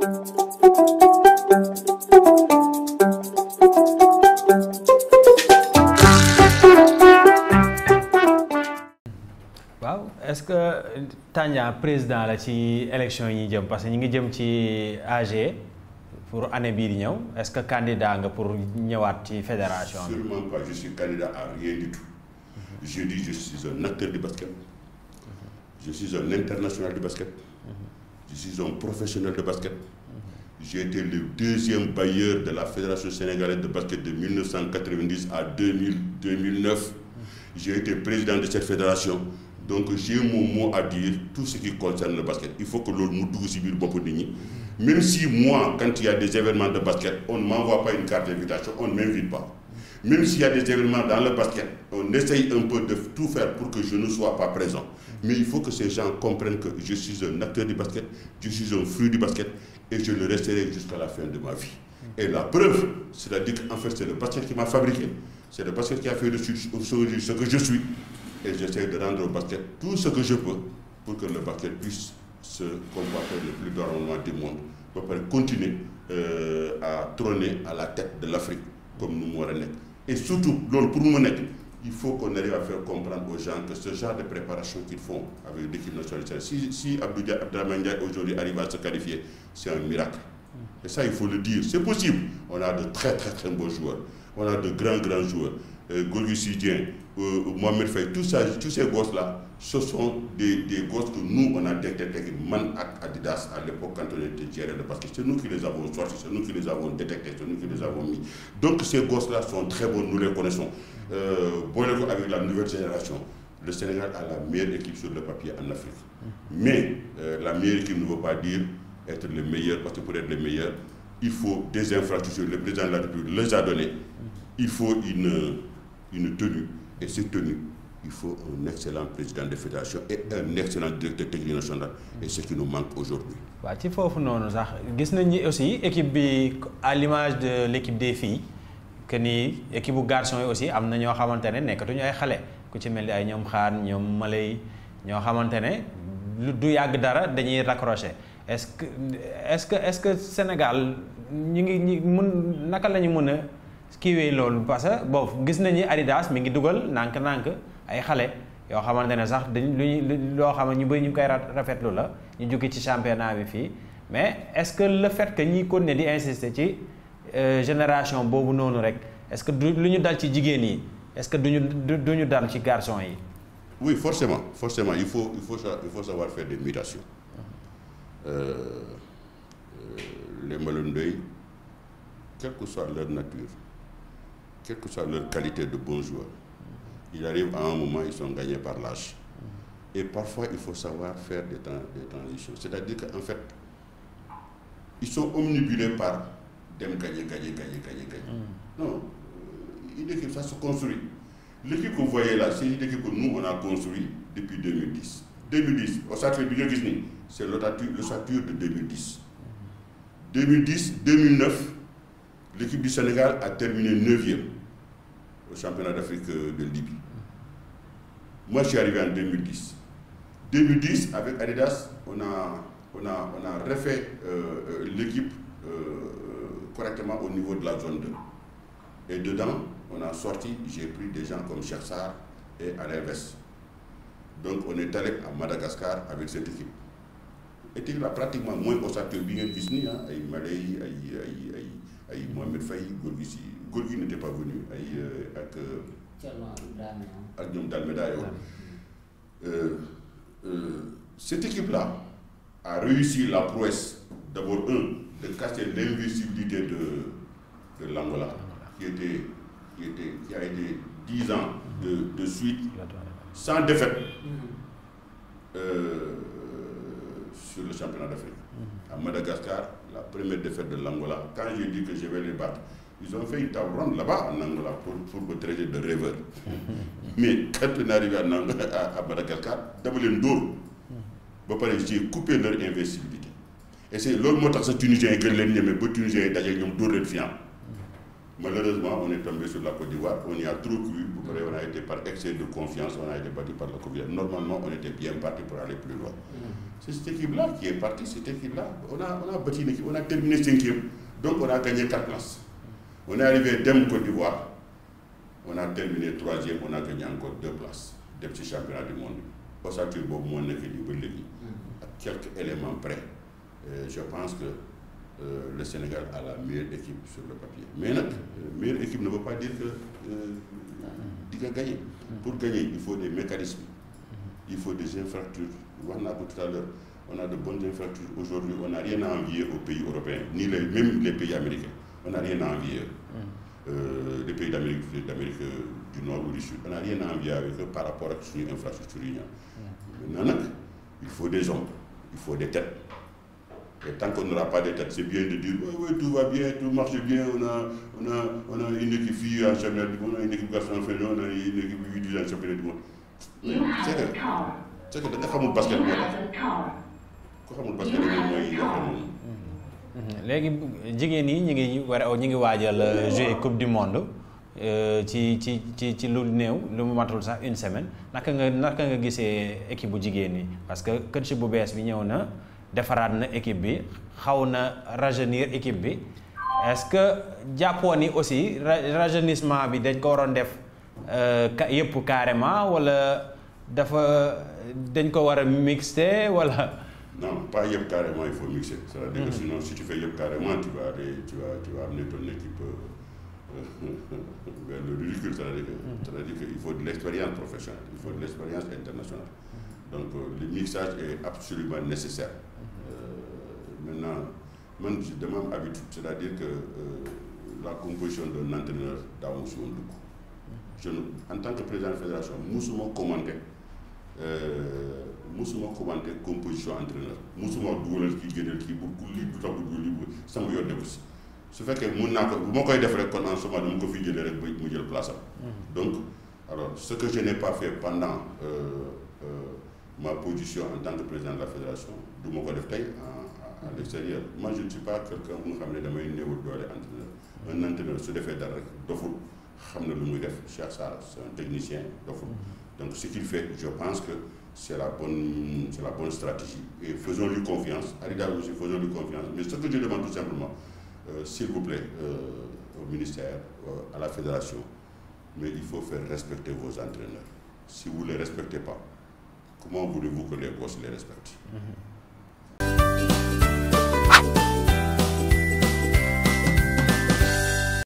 waaw est-ce que Tandian président la ci élection yi jëm parce que ñi ngi jëm ci AG pour année bii di ñëw est-ce que candidat nga pour ñëwaat ci fédération bi? Sûrement pas, je suis candidat à rien du tout. Je dis je suis un acteur du basket. Je suis un international du basket. Je suis un professionnel de basket. J'ai été le deuxième bailleur de la Fédération sénégalaise de basket de 1990 à 2009. J'ai été président de cette fédération. Donc j'ai mon mot à dire, tout ce qui concerne le basket. Il faut que l'on nous douce beaucoup de nous. Même si moi, quand il y a des événements de basket, on ne m'envoie pas une carte d'invitation, on ne m'invite pas. Même s'il y a des événements dans le basket, on essaye un peu de tout faire pour que je ne sois pas présent. Mais il faut que ces gens comprennent que je suis un acteur du basket, je suis un fruit du basket et je le resterai jusqu'à la fin de ma vie. Et la preuve, c'est-à-dire qu'en fait c'est le basket qui m'a fabriqué, c'est le basket qui a fait de ce que je suis. Et j'essaie de rendre au basket tout ce que je peux pour que le basket puisse se comporter le plus normalement du monde, pour continuer à trôner à la tête de l'Afrique comme nous m'aurons. Et surtout, pour nous, il faut qu'on arrive à faire comprendre aux gens que ce genre de préparation qu'ils font avec l'équipe nationale, si Abdrahmane Ndiaye aujourd'hui arrive à se qualifier, c'est un miracle. Et ça, il faut le dire, c'est possible. On a de très très très beaux joueurs, on a de grands joueurs. Gorgui Sidien, Mohamed Faye, tous ces gosses-là, ce sont des gosses que nous, on a détectés, Man ak Adidas, à l'époque, quand on était géré le basket. C'est nous qui les avons sortis, c'est nous qui les avons détectés, c'est nous qui les avons mis. Donc ces gosses-là sont très bons, nous les connaissons. Avec la nouvelle génération, le Sénégal a la meilleure équipe sur le papier en Afrique. Mais la meilleure équipe ne veut pas dire être le meilleur, parce que pour être le meilleur, il faut des infrastructures. Le président de la République les a données. Il faut une tenue, et cette tenue, il faut un excellent président de fédération et un excellent directeur technique national, et ce qui nous manque aujourd'hui. waaw ci foofu noonu sax gis nañ ni aussi équipe bi à l'image de l'équipe des filles que ni équipe bu garçon yi aussi am na ñoo xamante ne nekkatuñu ay xale ku ci mel ni ay ñoom xaan ñoom malay ñoo xamante ne du yàgg dara dañuy raccrocher est-ce que Sénégal ñi mun naka la ñu mën a kiiwee loolu parce que boobu gis nañu Adidas mi ngi dugal nànk-nànk ay xale yoo xamante ne sax dañ loo xam ne ñu bëri ñu koy rafetlu la ñu jóge ci championnat bi fii mais est-ce que le fait que ñi continuer di insister ci génération boobu noonu rek est-ce que lu ñu dal ci jigéen yi est-ce que duñu dal ci garçon yi? Oui, forcément, il faut savoir faire des mutations. Les Malundeuil, quelle que soit leur nature, quelle que soit leur qualité de bons joueurs, ils arrivent à un moment, ils sont gagnés par l'âge. Et parfois, il faut savoir faire des transitions. C'est-à-dire qu'en fait, ils sont omnibulés par gagner. Non, une équipe, ça se construit. L'équipe que vous voyez là, c'est une équipe que nous, on a construite depuis 2010. 2010, au Sacré Bidjo-Gisni, c'est l'ossature de 2010. 2010-2009, l'équipe du Sénégal a terminé 9e au championnat d'Afrique de Libye. Moi, je suis arrivé en 2010. 2010, avec Adidas, on a refait l'équipe correctement au niveau de la zone 2. Et dedans, on a sorti, j'ai pris des gens comme Cheikh Sarr et Alain Vess. Donc, on est allé à Madagascar avec cette équipe. L'équipe là pratiquement moins au Sacré Bidjo-Gisni, ay Malay, ay Mohamed Faye, Gorgui n'était pas venu, avec Diom Dalméda. Cette équipe-là a réussi la prouesse, d'abord de casser l'invisibilité de l'Angola, qui a été 10 ans de suite sans défaite sur le championnat d'Afrique. À Madagascar, la première défaite de l'Angola, quand j'ai dit que je vais les battre, ils ont fait une table ronde là-bas en Angola pour me traiter de rêveur. Mais quand on est arrivé à Madagascar, d'abord les Ndour, j'ai coupé leur invincibilité. Et c'est l'autre mot que les Tunisiens qui les mais les Tunisiens d'ailleurs ont deux fiants. Malheureusement, on est tombé sur la Côte d'Ivoire, on y a trop cru Après, on a été par excès de confiance, on a été battu par la confiance. Normalement, on était bien parti pour aller plus loin. C'est cette équipe-là qui est partie, cette équipe-là. On a battu une équipe, on a terminé 5e, donc on a gagné 4 places. On est arrivé Dem Côte d'Ivoire, on a terminé 3e, on a gagné encore 2 places. Des petits championnats du monde. Pour ça, tu à quelques éléments près. Je pense que le Sénégal a la meilleure équipe sur le papier. Mais la meilleure équipe ne veut pas dire que tu vas gagner. Pour gagner, il faut des mécanismes, il faut des infrastructures. On a tout à l'heure, on a de bonnes infrastructures. Aujourd'hui, on n'a rien à envier aux pays européens, ni même les pays américains. On n'a rien à envier. Les pays d'Amérique du Nord ou du Sud, on n'a rien à envier avec eux par rapport à une infrastructure. Maintenant, il faut des hommes, il faut des têtes. Et tant qu'on n'aura pas de tête, c'est bien de dire oui, tout va bien, tout marche bien, on a une équipe fille en championnat du monde, on a une équipe garçon en féminin, on a une équipe 8 en championnat du monde. C'est que da nga xamul basket moo tax ku xamul basket mooy léegi jigéen yi ñu ngi waajal jouer coupe du monde ci lu néew lu mu matul sax une semaine naka nga gisee équipe bu jigéen yi parce que coach bu bees bi ñëw na defaraat na équipe bi xaw na rajeunir équipe bi est-ce que jàppoon ni aussi rajeunissement bi dañ ko waroon def yëpp carrément wala dañ ko war a mixer wala. Non, pas yëpp carrément, il faut mixer. C'est-à-dire que sinon, si tu fais yëpp carrément, tu vas amener ton équipe vers le ridicule. C'est-à-dire qu'il faut de l'expérience professionnelle, il faut de l'expérience internationale. Donc, le mixage est absolument nécessaire. Maintenant, moi, j'ai de même habitude, c'est-à-dire que la composition d'un entraîneur d'Aoussou Ndoukou. En tant que président de la fédération, nous sommes commandés. musuma commenté composition entraîneur musuma dugalal kii génneel kii bu lii bu tax bu dugal lii sama yoon nekku si su fekkee mun naa ko bu ma koy def rek kon en ce moment dama ko fi jëlee rek ba mu jël place am. Donc alors ce que je n'ai pas fait pendant ma position en tant que président de la fédération du ma ko def tey à l'extérieur. Moi je ne suis pas quelqu'un bu nga xam ne damay néew doole entraîneur. Un entraîneur su defee dara rek doful xam na lu muy def. Cheikh Sarr c'est un technicien doful. Donc ce qu'il fait, je pense que c'est la bonne stratégie. Et faisons-lui confiance. Arida aussi, faisons-lui confiance. Mais ce que je demande tout simplement, s'il vous plaît, au ministère, à la fédération, mais il faut faire respecter vos entraîneurs. Si vous ne les respectez pas, comment voulez-vous que les gosses les respectent?